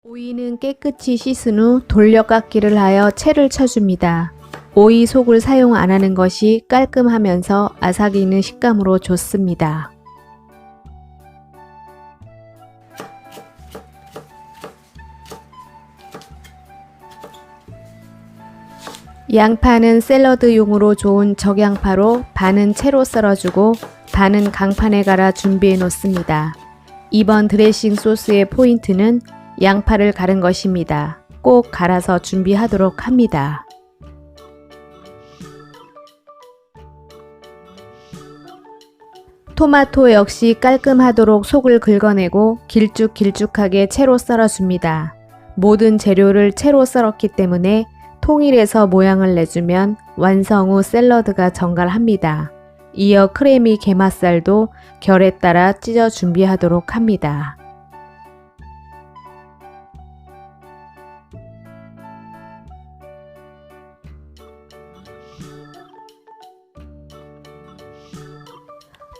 오이는 깨끗이 씻은 후 돌려깎기를 하여 채를 쳐줍니다. 오이 속을 사용 안 하는 것이 깔끔하면서 아삭이 있는 식감으로 좋습니다. 양파는 샐러드용으로 좋은 적양파로 반은 채로 썰어주고 반은 강판에 갈아 준비해 놓습니다. 이번 드레싱 소스의 포인트는 양파를 갈은 것입니다. 꼭 갈아서 준비하도록 합니다. 토마토 역시 깔끔하도록 속을 긁어내고 길쭉길쭉하게 채로 썰어줍니다. 모든 재료를 채로 썰었기 때문에 통일해서 모양을 내주면 완성 후 샐러드가 정갈합니다. 이어 크래미 게맛살도 결에 따라 찢어 준비하도록 합니다.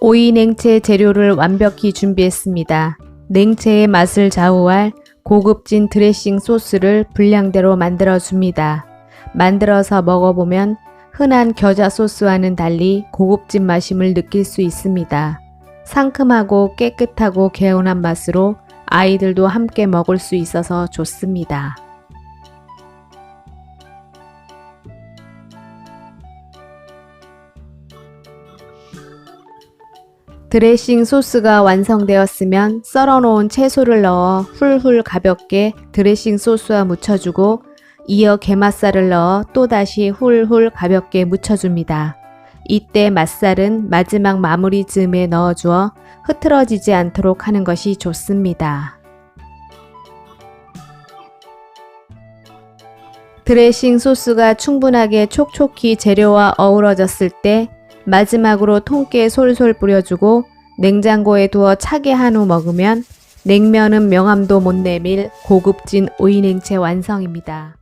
오이 냉채 재료를 완벽히 준비했습니다. 냉채의 맛을 좌우할 고급진 드레싱 소스를 분량대로 만들어 줍니다. 만들어서 먹어보면 흔한 겨자 소스와는 달리 고급진 맛임을 느낄 수 있습니다. 상큼하고 깨끗하고 개운한 맛으로 아이들도 함께 먹을 수 있어서 좋습니다. 드레싱 소스가 완성되었으면 썰어놓은 채소를 넣어 훌훌 가볍게 드레싱 소스와 묻혀주고 이어 게맛살을 넣어 또다시 훌훌 가볍게 묻혀줍니다. 이때 맛살은 마지막 마무리 즈음에 넣어주어 흐트러지지 않도록 하는 것이 좋습니다. 드레싱 소스가 충분하게 촉촉히 재료와 어우러졌을 때 마지막으로 통깨 솔솔 뿌려주고 냉장고에 두어 차게 한 후 먹으면 냉면은 명함도 못 내밀 고급진 오이 냉채 완성입니다.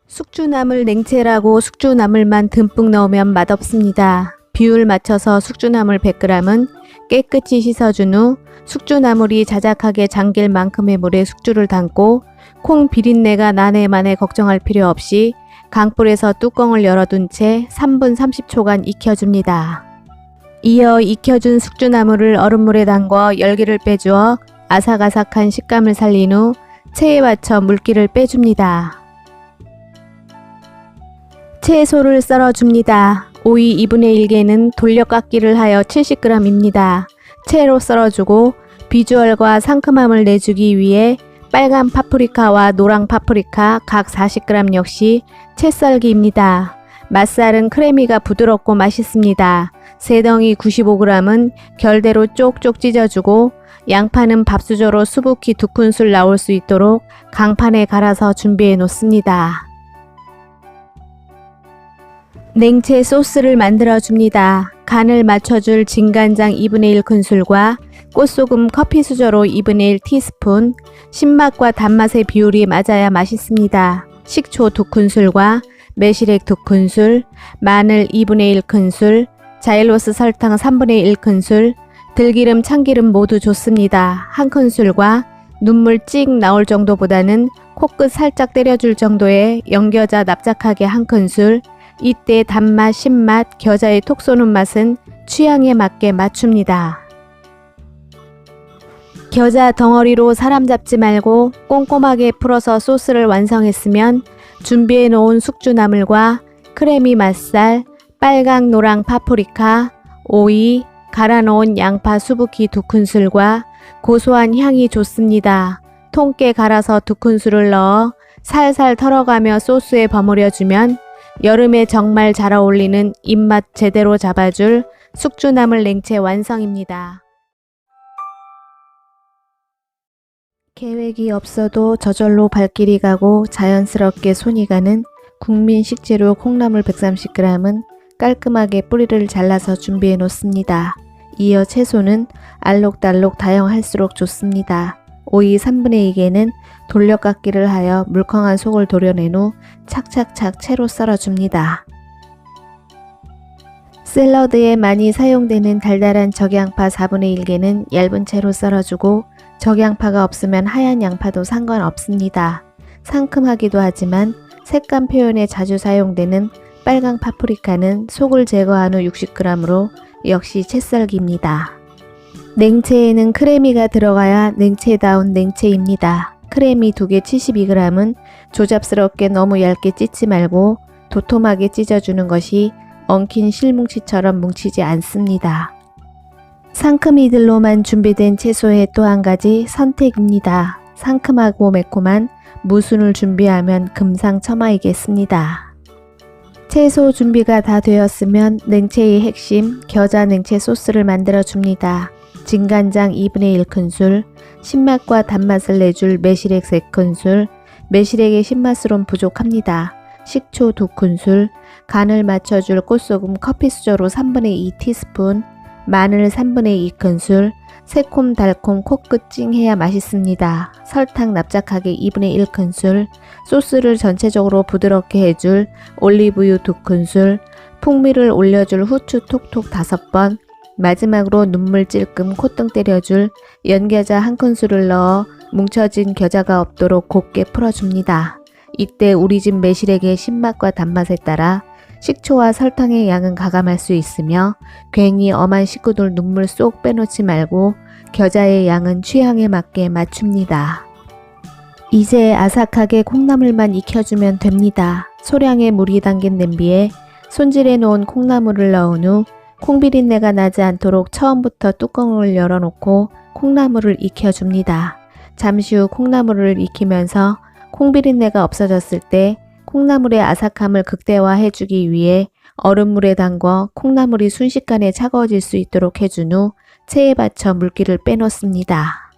숙주나물 냉채라고 숙주나물만 듬뿍 넣으면 맛없습니다. 비율 맞춰서 숙주나물 100g은 깨끗이 씻어준 후 숙주나물이 자작하게 잠길 만큼의 물에 숙주를 담고 콩 비린내가 나네 마네 걱정할 필요 없이 강불에서 뚜껑을 열어둔 채 3분 30초간 익혀줍니다. 이어 익혀준 숙주나물을 얼음물에 담궈 열기를 빼주어 아삭아삭한 식감을 살린 후 체에 받쳐 물기를 빼줍니다. 채소를 썰어줍니다. 오이 2분의 1개는 돌려깎기를 하여 70g입니다. 채로 썰어주고 비주얼과 상큼함을 내주기 위해 빨간 파프리카와 노랑 파프리카 각 40g 역시 채썰기입니다. 맛살은 크래미가 부드럽고 맛있습니다. 새덩이 95g은 결대로 쪽쪽 찢어주고 양파는 밥수저로 수북히 2큰술 나올 수 있도록 강판에 갈아서 준비해 놓습니다. 냉채 소스를 만들어 줍니다. 간을 맞춰줄 진간장 2분의 1큰술과 꽃소금 커피 수저로 2분의 1 티스푼, 신맛과 단맛의 비율이 맞아야 맛있습니다. 식초 2큰술과 매실액 2큰술, 마늘 2분의 1큰술, 자일로스 설탕 3분의 1큰술, 들기름, 참기름 모두 좋습니다. 1큰술과 눈물 찍 나올 정도보다는 코끝 살짝 때려줄 정도의 연겨자 납작하게 1큰술, 이때 단맛, 신맛, 겨자의 톡 쏘는 맛은 취향에 맞게 맞춥니다. 겨자 덩어리로 사람 잡지 말고 꼼꼼하게 풀어서 소스를 완성했으면 준비해 놓은 숙주나물과 크래미 맛살, 빨강 노랑 파프리카, 오이, 갈아 놓은 양파 수북히 2큰술과 고소한 향이 좋습니다. 통깨 갈아서 2큰술을 넣어 살살 털어가며 소스에 버무려 주면 여름에 정말 잘 어울리는 입맛 제대로 잡아줄 숙주나물 냉채 완성입니다. 계획이 없어도 저절로 발길이 가고 자연스럽게 손이 가는 국민 식재료 콩나물 130g은 깔끔하게 뿌리를 잘라서 준비해 놓습니다. 이어 채소는 알록달록 다양할수록 좋습니다. 오이 3분의 2개는 돌려깎기를 하여 물컹한 속을 도려낸 후 착착착 채로 썰어줍니다. 샐러드에 많이 사용되는 달달한 적양파 4분의 1개는 얇은 채로 썰어주고 적양파가 없으면 하얀 양파도 상관없습니다. 상큼하기도 하지만 색감 표현에 자주 사용되는 빨강 파프리카는 속을 제거한 후 60g으로 역시 채썰기입니다. 냉채에는 크래미가 들어가야 냉채다운 냉채입니다. 크래미 2개 72g은 조잡스럽게 너무 얇게 찢지 말고 도톰하게 찢어주는 것이 엉킨 실뭉치처럼 뭉치지 않습니다. 상큼이들로만 준비된 채소의 또 한 가지 선택입니다. 상큼하고 매콤한 무순을 준비하면 금상첨화이겠습니다. 채소 준비가 다 되었으면 냉채의 핵심 겨자 냉채 소스를 만들어 줍니다. 진간장 2분의 1큰술, 신맛과 단맛을 내줄 매실액 3큰술, 매실액의 신맛으론 부족합니다. 식초 2큰술, 간을 맞춰줄 꽃소금 커피수저로 3분의 2티스푼, 마늘 3분의 2큰술, 새콤달콤 코끝 찡해야 맛있습니다. 설탕 납작하게 2분의 1큰술, 소스를 전체적으로 부드럽게 해줄 올리브유 2큰술, 풍미를 올려줄 후추 톡톡 5번, 마지막으로 눈물 찔끔 콧등 때려줄 연겨자 1큰술을 넣어 뭉쳐진 겨자가 없도록 곱게 풀어줍니다. 이때 우리 집 매실액의 신맛과 단맛에 따라 식초와 설탕의 양은 가감할 수 있으며 괜히 엄한 식구들 눈물 쏙 빼놓지 말고 겨자의 양은 취향에 맞게 맞춥니다. 이제 아삭하게 콩나물만 익혀주면 됩니다. 소량의 물이 담긴 냄비에 손질해 놓은 콩나물을 넣은 후 콩비린내가 나지 않도록 처음부터 뚜껑을 열어놓고 콩나물을 익혀줍니다. 잠시 후 콩나물을 익히면서 콩비린내가 없어졌을 때 콩나물의 아삭함을 극대화해주기 위해 얼음물에 담궈 콩나물이 순식간에 차가워질 수 있도록 해준 후 체에 받쳐 물기를 빼놓습니다.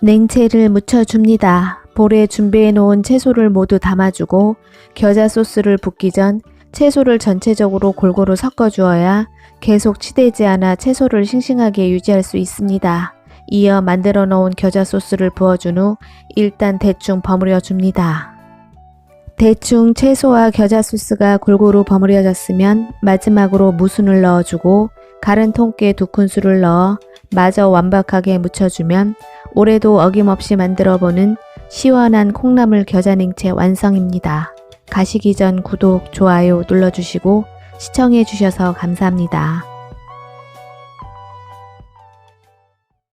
냉채를 묻혀줍니다. 볼에 준비해 놓은 채소를 모두 담아주고 겨자 소스를 붓기 전 채소를 전체적으로 골고루 섞어주어야 계속 치대지 않아 채소를 싱싱하게 유지할 수 있습니다. 이어 만들어 놓은 겨자 소스를 부어준 후 일단 대충 버무려 줍니다. 대충 채소와 겨자 소스가 골고루 버무려졌으면 마지막으로 무순을 넣어주고 갈은 통깨 2큰술을 넣어 마저 완벽하게 묻혀주면 올해도 어김없이 만들어보는 시원한 콩나물 겨자 냉채 완성입니다. 가시기 전 구독, 좋아요 눌러주시고 시청해주셔서 감사합니다.